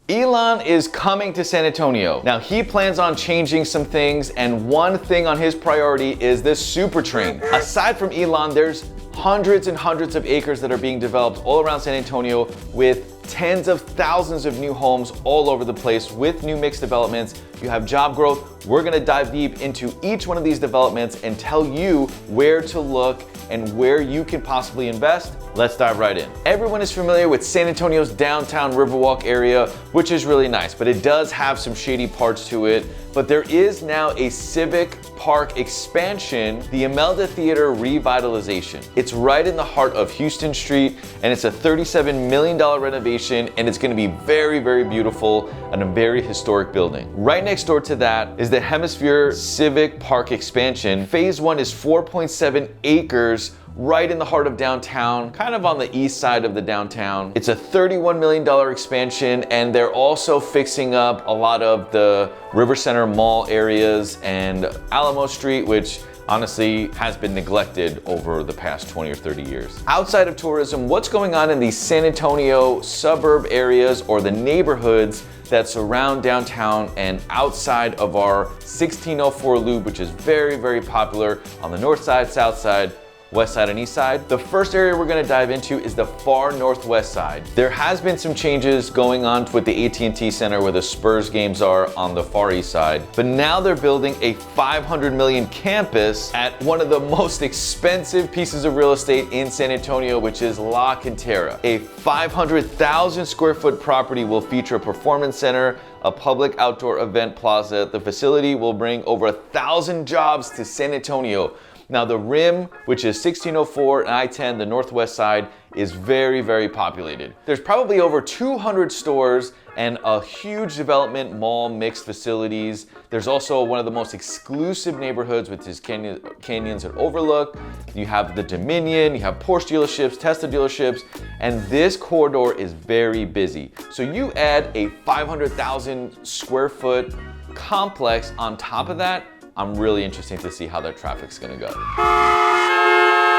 Elon is coming to San Antonio. Now he plans on changing some things, and one thing on his priority is this super train. Aside from Elon, there's hundreds and hundreds of acres that are being developed all around San Antonio with tens of thousands of new homes all over the place with new mixed developments. You have job growth. We're gonna dive deep into each one of these developments and tell you where to look and where you can possibly invest. Let's dive right in. Everyone is familiar with San Antonio's downtown Riverwalk area, which is really nice, but it does have some shady parts to it. But there is now a Civic Park expansion, the Imelda Theater revitalization. It's right in the heart of Houston Street, and it's a $37 million renovation, and it's gonna be very, very beautiful and a very historic building. Right next door to that is the Hemisphere Civic Park expansion. Phase 1 is 4.7 acres right in the heart of downtown, kind of on the east side of the downtown. It's a $31 million expansion, and they're also fixing up a lot of the River Center Mall areas and Alamo Street, which honestly has been neglected over the past 20 or 30 years. Outside of tourism, what's going on in these San Antonio suburb areas or the neighborhoods that surround downtown and outside of our 1604 loop, which is very, very popular on the north side, south side, west side and east side. The first area we're gonna dive into is the far northwest side. There has been some changes going on with the AT&T Center where the Spurs games are on the far east side, but now they're building a $500 million campus at one of the most expensive pieces of real estate in San Antonio, which is La Cantera. A 500,000 square foot property will feature a performance center, a public outdoor event plaza. The facility will bring over 1,000 jobs to San Antonio. Now the Rim, which is 1604 and I-10, the northwest side, is very, very populated. There's probably over 200 stores and a huge development mall mixed facilities. There's also one of the most exclusive neighborhoods with his canyons and overlook. You have the Dominion, you have Porsche dealerships, Tesla dealerships, and this corridor is very busy. So you add a 500,000 square foot complex on top of that, I'm really interested to see how that traffic's gonna go.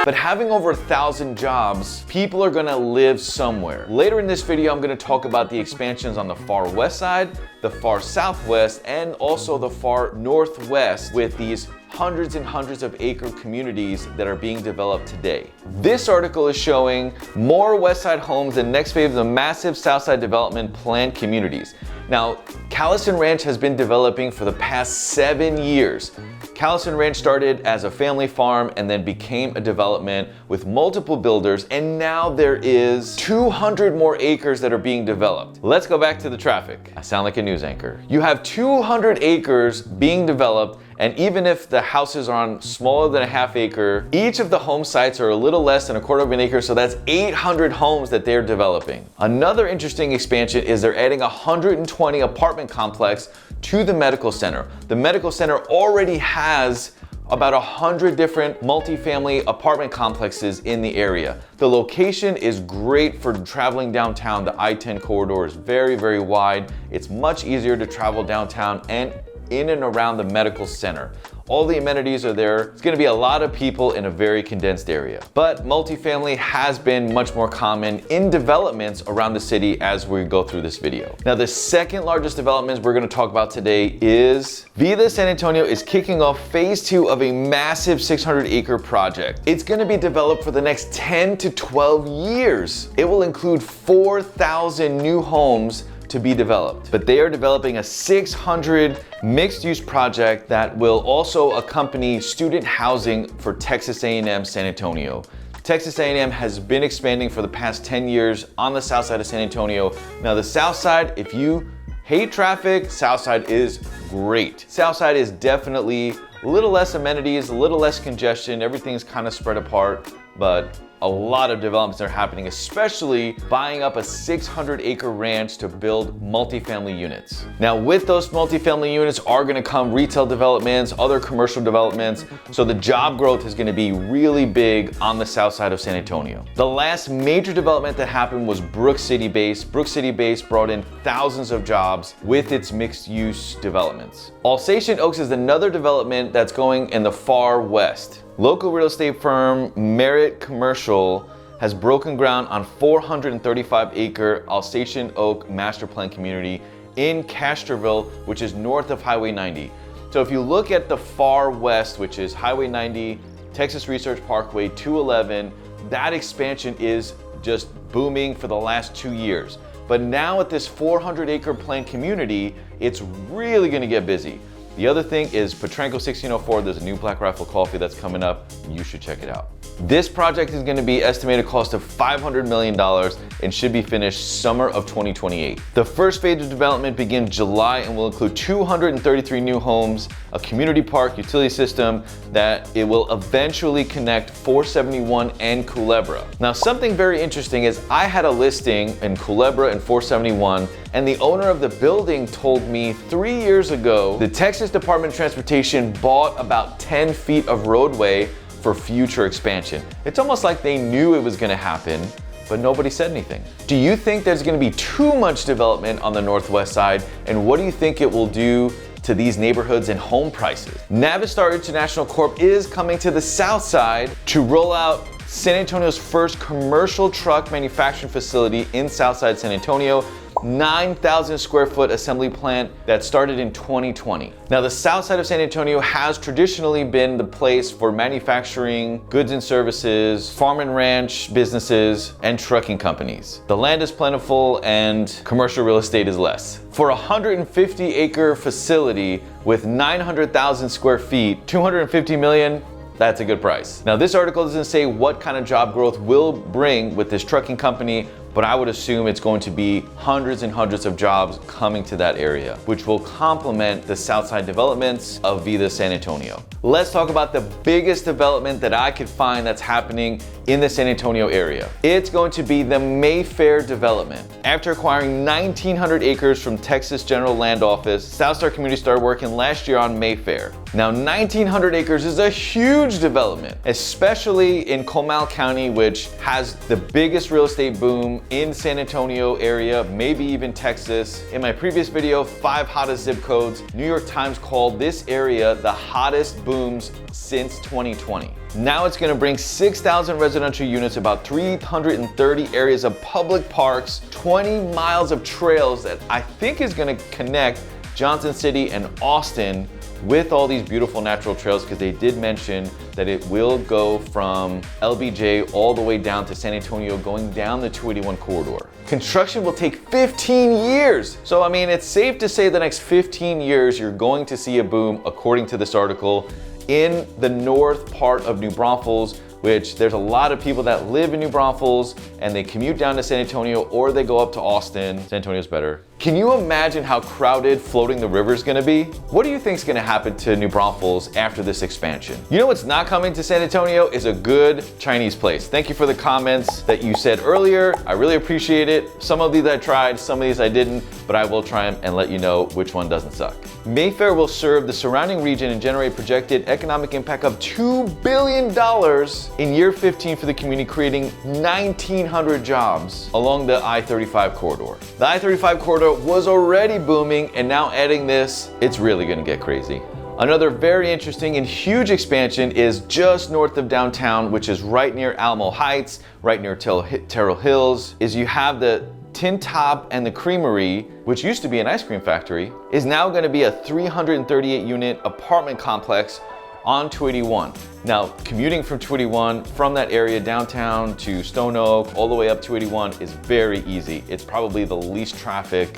But having over 1,000 jobs, people are gonna live somewhere. Later in this video, I'm gonna talk about the expansions on the far west side, the far southwest, and also the far northwest with these hundreds and hundreds of acre communities that are being developed today. This article is showing more west side homes and next phase of the massive south side development planned communities. Now, Callison Ranch has been developing for the past 7 years. Callison Ranch started as a family farm and then became a development with multiple builders, and now there is 200 more acres that are being developed. Let's go back to the traffic. I sound like a news anchor. You have 200 acres being developed, and even if the houses are on smaller than a half acre, each of the home sites are a little less than a quarter of an acre, so that's 800 homes that they're developing. Another interesting expansion is they're adding 120 apartment complex to the medical center. The medical center already has about 100 different multifamily apartment complexes in the area. The location is great for traveling downtown. The I-10 corridor is very, very wide. It's much easier to travel downtown and in and around the medical center. All the amenities are there. It's gonna be a lot of people in a very condensed area. But multifamily has been much more common in developments around the city as we go through this video. Now, the second largest development we're gonna talk about today is Vida San Antonio is kicking off phase 2 of a massive 600-acre project. It's gonna be developed for the next 10 to 12 years. It will include 4,000 new homes to be developed. But they are developing a 600 mixed-use project that will also accompany student housing for Texas A&M San Antonio. Texas A&M has been expanding for the past 10 years on the south side of San Antonio. Now the south side, if you hate traffic, south side is great. South side is definitely a little less amenities, a little less congestion, everything's kind of spread apart, but a lot of developments are happening, especially buying up a 600-acre ranch to build multifamily units. Now, with those multifamily units are gonna come retail developments, other commercial developments, so the job growth is gonna be really big on the south side of San Antonio. The last major development that happened was Brook City Base. Brook City Base brought in thousands of jobs with its mixed-use developments. Alsatian Oaks is another development that's going in the far west. Local real estate firm Merit Commercial has broken ground on 435-acre Alsatian Oak master plan community in Castroville, which is north of Highway 90. So if you look at the far west, which is Highway 90, Texas Research Parkway 211, that expansion is just booming for the last 2 years. But now at this 400-acre planned community, it's really gonna get busy. The other thing is Potranco 1604, there's a new Black Rifle coffee that's coming up. You should check it out. This project is gonna be estimated cost of $500 million and should be finished summer of 2028. The first phase of development begins July and will include 233 new homes, a community park, utility system that it will eventually connect 471 and Culebra. Now, something very interesting is I had a listing in Culebra and 471, and the owner of the building told me 3 years ago, the Texas Department of Transportation bought about 10 feet of roadway for future expansion. It's almost like they knew it was gonna happen, but nobody said anything. Do you think there's gonna be too much development on the northwest side? And what do you think it will do to these neighborhoods and home prices? Navistar International Corp is coming to the south side to roll out San Antonio's first commercial truck manufacturing facility in Southside San Antonio, 9,000 square foot assembly plant that started in 2020. Now, the south side of San Antonio has traditionally been the place for manufacturing, goods and services, farm and ranch businesses, and trucking companies. The land is plentiful and commercial real estate is less. For a 150-acre facility with 900,000 square feet, $250 million, that's a good price. Now, this article doesn't say what kind of job growth will bring with this trucking company, but I would assume it's going to be hundreds and hundreds of jobs coming to that area, which will complement the Southside developments of Vida San Antonio. Let's talk about the biggest development that I could find that's happening in the San Antonio area. It's going to be the Mayfair Development. After acquiring 1,900 acres from Texas General Land Office, Southstar Community started working last year on Mayfair. Now, 1,900 acres is a huge development, especially in Comal County, which has the biggest real estate boom in San Antonio area, maybe even Texas. In my previous video, 5 hottest zip codes, New York Times called this area the hottest booms since 2020. Now it's gonna bring 6,000 residential units, about 330 areas of public parks, 20 miles of trails that I think is gonna connect Johnson City and Austin with all these beautiful natural trails, because they did mention that it will go from LBJ all the way down to San Antonio, going down the 281 corridor. Construction will take 15 years. So, I mean, it's safe to say the next 15 years, you're going to see a boom, according to this article, in the north part of New Braunfels, which there's a lot of people that live in New Braunfels and they commute down to San Antonio or they go up to Austin. San Antonio's better. Can you imagine how crowded Floating the River is gonna be? What do you think is gonna happen to New Braunfels after this expansion? You know what's not coming to San Antonio is a good Chinese place. Thank you for the comments that you said earlier. I really appreciate it. Some of these I tried, some of these I didn't, but I will try them and let you know which one doesn't suck. Mayfair will serve the surrounding region and generate projected economic impact of $2 billion in year 15 for the community, creating 1,900 jobs along the I-35 corridor. The I-35 corridor was already booming, and now adding this, it's really gonna get crazy. Another very interesting and huge expansion is just north of downtown, which is right near Alamo Heights, right near Terrell Hills, is you have the Tin Top and the Creamery, which used to be an ice cream factory, is now gonna be a 338 unit apartment complex on 281. Now, commuting from 281 from that area downtown to Stone Oak all the way up 281 is very easy. It's probably the least traffic,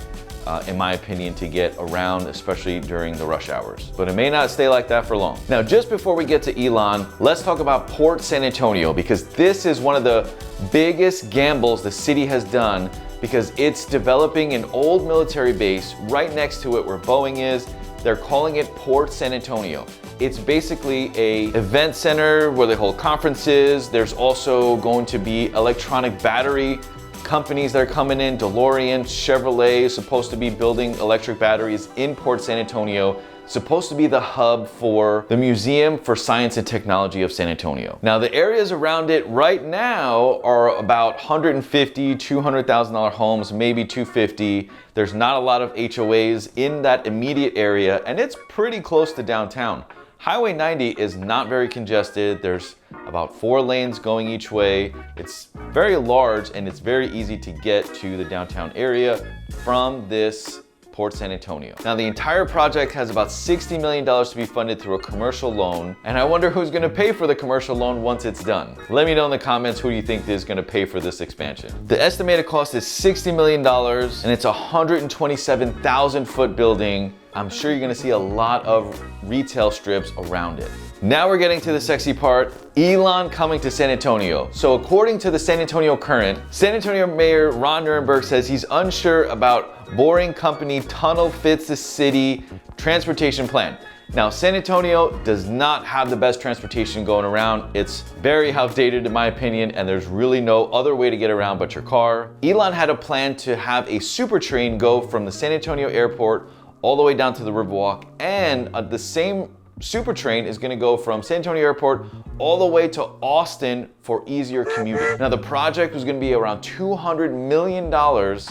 in my opinion, to get around, especially during the rush hours. But it may not stay like that for long. Now, just before we get to Elon, let's talk about Port San Antonio, because this is one of the biggest gambles the city has done, because it's developing an old military base right next to it where Boeing is. They're calling it Port San Antonio. It's basically a event center where they hold conferences. There's also going to be electronic battery companies that are coming in. DeLorean, Chevrolet is supposed to be building electric batteries in Port San Antonio. Supposed to be the hub for the Museum for Science and Technology of San Antonio. Now, the areas around it right now are about $150,000, $200,000 homes, maybe $250,000. There's not a lot of HOAs in that immediate area, and it's pretty close to downtown. Highway 90 is not very congested. There's about 4 lanes going each way. It's very large and it's very easy to get to the downtown area from this Port San Antonio. Now the entire project has about $60 million to be funded through a commercial loan, and I wonder who's gonna pay for the commercial loan once it's done. Let me know in the comments who you think is gonna pay for this expansion. The estimated cost is $60 million and it's a 127,000 foot building. I'm sure you're gonna see a lot of retail strips around it. Now we're getting to the sexy part, Elon coming to San Antonio. So according to the San Antonio Current, San Antonio Mayor Ron Nirenberg says he's unsure about Boring Company tunnel fits the city transportation plan. Now, San Antonio does not have the best transportation going around. It's very outdated in my opinion, and there's really no other way to get around but your car. Elon had a plan to have a super train go from the San Antonio airport all the way down to the Riverwalk, and the same super train is gonna go from San Antonio Airport all the way to Austin for easier commuting. Now the project was gonna be around $200 million,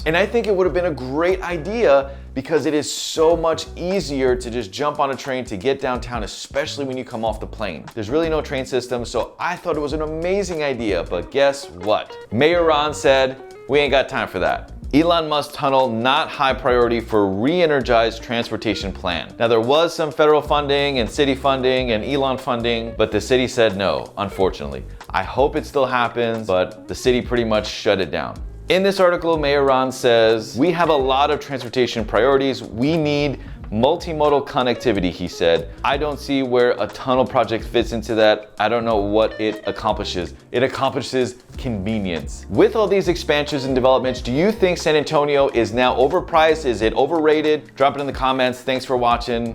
and I think it would have been a great idea because it is so much easier to just jump on a train to get downtown, especially when you come off the plane. There's really no train system, so I thought it was an amazing idea, but guess what? Mayor Ron said, we ain't got time for that. Elon Musk tunnel not high priority for re-energized transportation plan. Now there was some federal funding and city funding and Elon funding, but the city said no, unfortunately. I hope it still happens, but the city pretty much shut it down. In this article, Mayor Ron says, we have a lot of transportation priorities. We need multimodal connectivity, he said. I don't see where a tunnel project fits into that. I don't know what it accomplishes. It accomplishes convenience. With all these expansions and developments, do you think San Antonio is now overpriced? Is it overrated? Drop it in the comments. Thanks for watching.